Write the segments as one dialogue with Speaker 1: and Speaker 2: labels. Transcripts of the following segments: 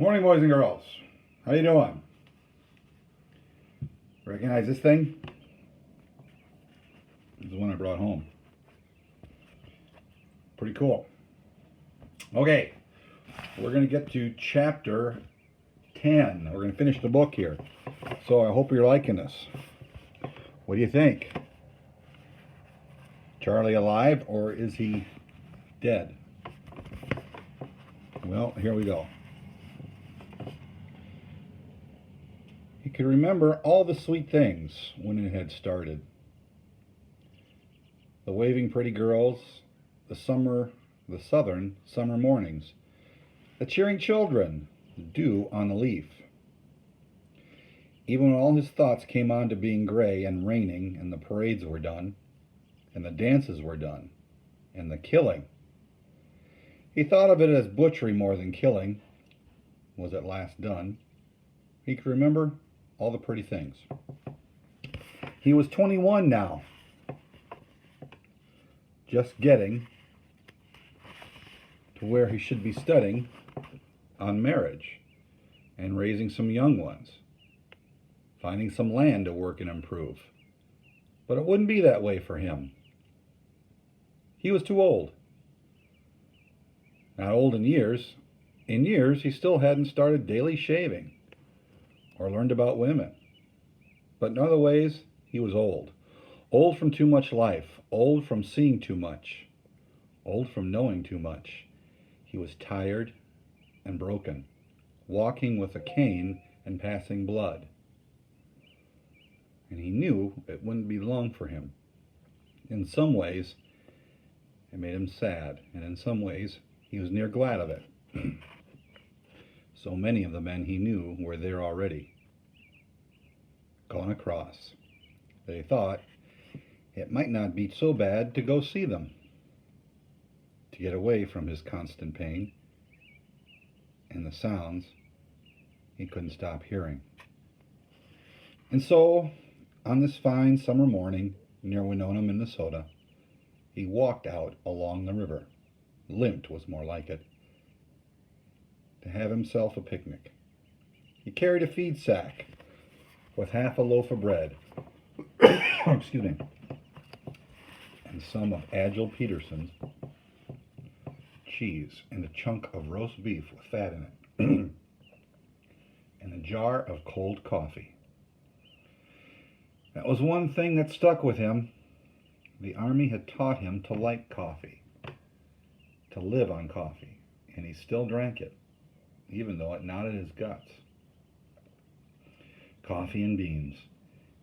Speaker 1: Morning, boys and girls. How you doing? Recognize this thing? This is the one I brought home. Pretty cool. Okay, we're going to get to chapter 10. We're going to finish the book here. So I hope you're liking this. What do you think? Charlie alive or is he dead? Well, here we go. He could remember all the sweet things when it had started. The waving pretty girls, the southern summer mornings, the cheering children, the dew on the leaf. Even when all his thoughts came on to being gray and raining, and the parades were done, and the dances were done, and the killing. He thought of it as butchery more than killing was at last done. He could remember all the pretty things. He was 21 now, just getting to where he should be studying on marriage and raising some young ones, finding some land to work and improve. But it wouldn't be that way for him. He was too old. Not old in years. In years, he still hadn't started daily shaving or learned about women. But in other ways, he was old. Old from too much life. Old from seeing too much. Old from knowing too much. He was tired and broken, walking with a cane and passing blood. And he knew it wouldn't be long for him. In some ways, it made him sad, and in some ways, he was near glad of it. So many of the men he knew were there already, gone across. They thought it might not be so bad to go see them, to get away from his constant pain and the sounds he couldn't stop hearing. And so, on this fine summer morning near Winona, Minnesota, he walked out along the river. Limped was more like it, to have himself a picnic. He carried a feed sack with half a loaf of bread, excuse me, and some of Agile Peterson's cheese, and a chunk of roast beef with fat in it, and a jar of cold coffee. That was one thing that stuck with him. The Army had taught him to like coffee, to live on coffee, and he still drank it, even though it knotted his guts. Coffee and beans.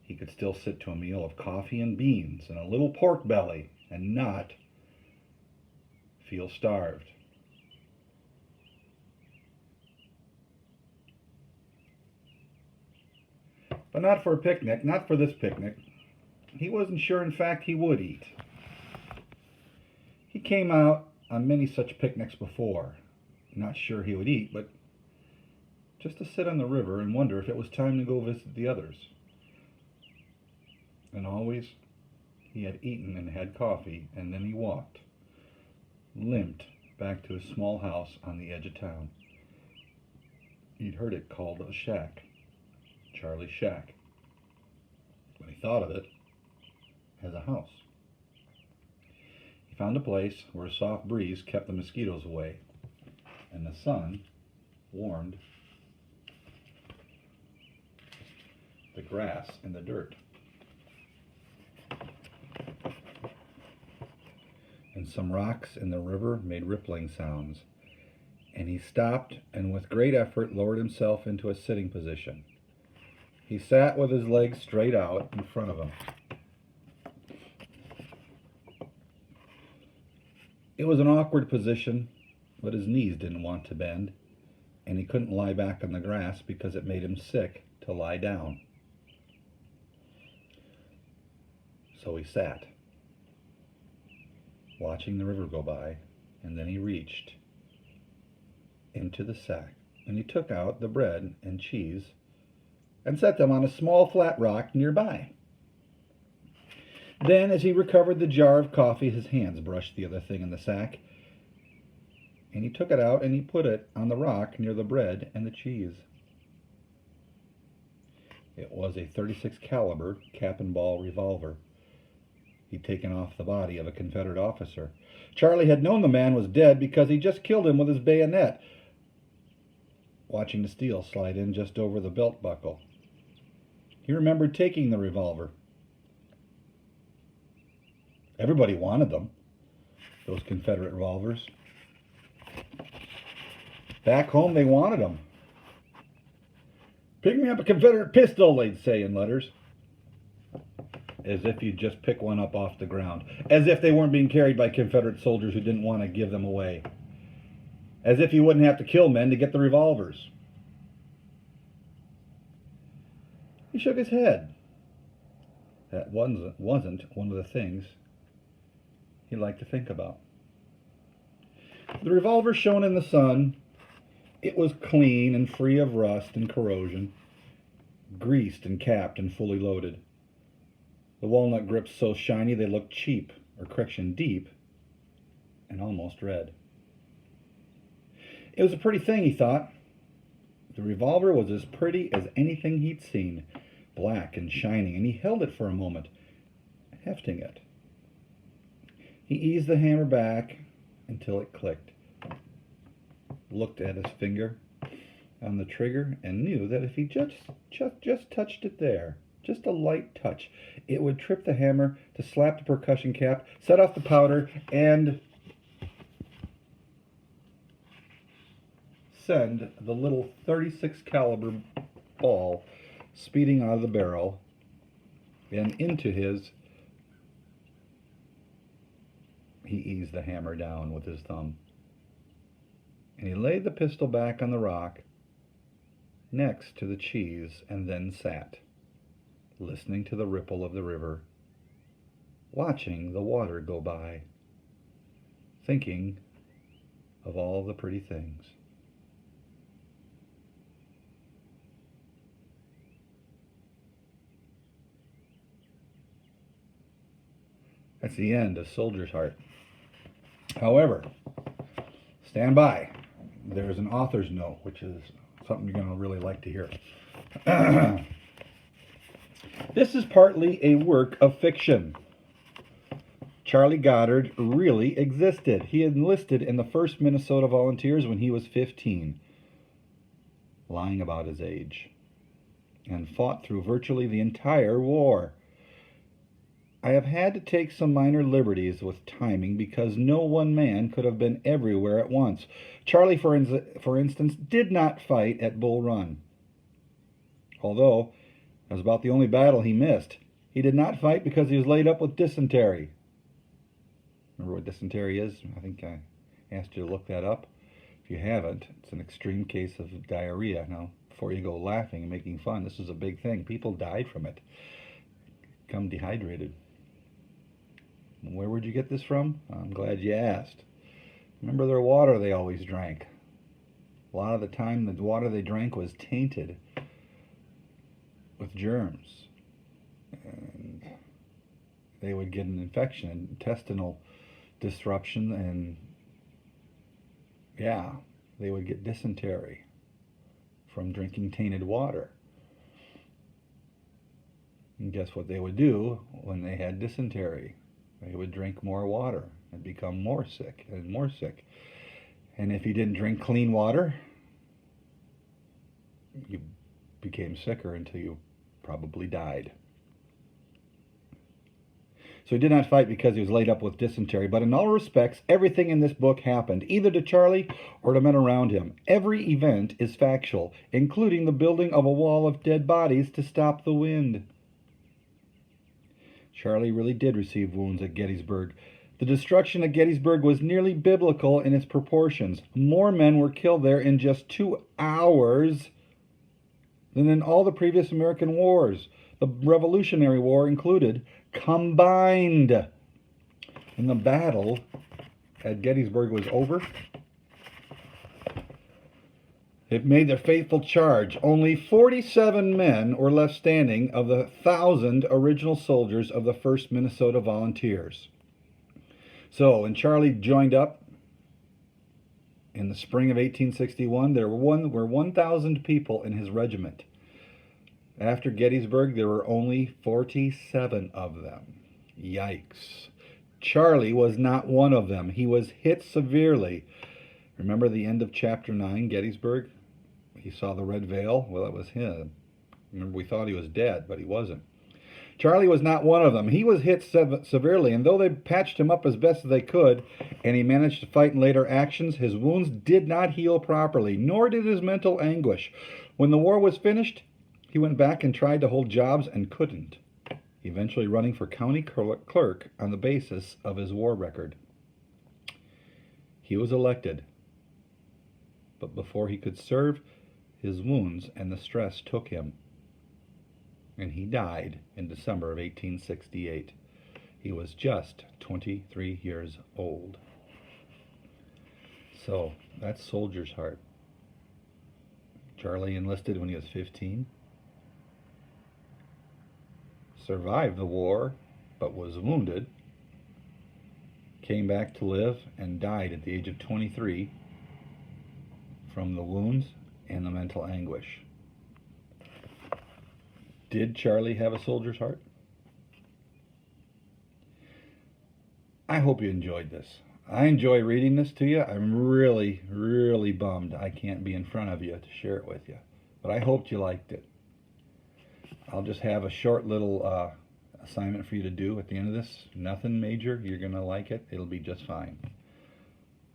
Speaker 1: He could still sit to a meal of coffee and beans and a little pork belly and not feel starved. But not for a picnic, not for this picnic. He wasn't sure, in fact, he would eat. He came out on many such picnics before, not sure he would eat, but just to sit on the river and wonder if it was time to go visit the others. And always he had eaten and had coffee, and then he walked, limped back to his small house on the edge of town. He'd heard it called a shack, Charlie's shack, but he thought of it as a house. He found a place where a soft breeze kept the mosquitoes away, and the sun warmed the grass and the dirt. And some rocks in the river made rippling sounds, and he stopped and with great effort lowered himself into a sitting position. He sat with his legs straight out in front of him. It was an awkward position, but his knees didn't want to bend, and he couldn't lie back on the grass because it made him sick to lie down. So he sat, watching the river go by, and then he reached into the sack, and he took out the bread and cheese and set them on a small flat rock nearby. Then, as he recovered the jar of coffee, his hands brushed the other thing in the sack, and he took it out and he put it on the rock near the bread and the cheese. It was a .36 caliber cap and ball revolver. He'd taken off the body of a Confederate officer. Charlie had known the man was dead because he just killed him with his bayonet, watching the steel slide in just over the belt buckle. He remembered taking the revolver. Everybody wanted them, those Confederate revolvers. Back home, they wanted them. "Pick me up a Confederate pistol," they'd say in letters. As if you'd just pick one up off the ground. As if they weren't being carried by Confederate soldiers who didn't want to give them away. As if you wouldn't have to kill men to get the revolvers. He shook his head. That wasn't one of the things he liked to think about. The revolver shone in the sun. It was clean and free of rust and corrosion, greased and capped and fully loaded. The walnut grips so shiny they looked cheap, or correction, deep, and almost red. It was a pretty thing, he thought. The revolver was as pretty as anything he'd seen, black and shining, and he held it for a moment, hefting it. He eased the hammer back until it clicked, looked at his finger on the trigger, and knew that if he just touched it there, just a light touch, it would trip the hammer to slap the percussion cap, set off the powder, and send the little .36 caliber ball speeding out of the barrel and into his. He eased the hammer down with his thumb, and he laid the pistol back on the rock next to the cheese, and then sat, listening to the ripple of the river, watching the water go by, thinking of all the pretty things. That's the end of Soldier's Heart. However, stand by. There's an author's note, which is something you're going to really like to hear. This is partly a work of fiction. Charlie Goddard really existed. He enlisted in the 1st Minnesota Volunteers when he was 15, lying about his age, and fought through virtually the entire war. I have had to take some minor liberties with timing because no one man could have been everywhere at once. Charlie, for instance, did not fight at Bull Run, although it was about the only battle he missed. He did not fight because he was laid up with dysentery. Remember what dysentery is? I think I asked you to look that up. If you haven't, it's an extreme case of diarrhea. Now, before you go laughing and making fun, this is a big thing. People died from it. Become dehydrated. Where would you get this from? I'm glad you asked. Remember their water they always drank. A lot of the time the water they drank was tainted with germs. And they would get an infection, intestinal disruption, and yeah, they would get dysentery from drinking tainted water. And guess what they would do when they had dysentery? They would drink more water and become more sick and more sick. And if you didn't drink clean water, you became sicker until you probably died. So he did not fight because he was laid up with dysentery, but in all respects, everything in this book happened, either to Charlie or to men around him. Every event is factual, including the building of a wall of dead bodies to stop the wind. Charlie really did receive wounds at Gettysburg. The destruction at Gettysburg was nearly biblical in its proportions. More men were killed there in just 2 hours than in all the previous American wars, the Revolutionary War included, combined. When the battle at Gettysburg was over, it made their faithful charge. Only 47 men were left standing of the 1,000 original soldiers of the 1st Minnesota Volunteers. So when Charlie joined up In the spring of 1861, there were 1,000 people in his regiment. After Gettysburg, there were only 47 of them. Yikes. Charlie was not one of them. He was hit severely. Remember the end of chapter 9, Gettysburg? He saw the red veil? Well, it was him. Remember, we thought he was dead, but he wasn't. Charlie was not one of them. He was hit severely, and though they patched him up as best as they could, and he managed to fight in later actions, his wounds did not heal properly, nor did his mental anguish. When the war was finished, he went back and tried to hold jobs and couldn't, eventually running for county clerk on the basis of his war record. He was elected, but before he could serve, his wounds and the stress took him, and he died in December of 1868. He was just 23 years old. So, that's Soldier's Heart. Charlie enlisted when he was 15, survived the war, but was wounded, came back to live, and died at the age of 23 from the wounds and the mental anguish. Did Charlie have a soldier's heart? I hope you enjoyed this. I enjoy reading this to you. I'm really, really bummed I can't be in front of you to share it with you. But I hoped you liked it. I'll just have a short little assignment for you to do at the end of this. Nothing major. You're going to like it. It'll be just fine.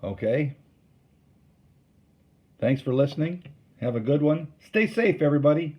Speaker 1: Okay? Thanks for listening. Have a good one. Stay safe, everybody.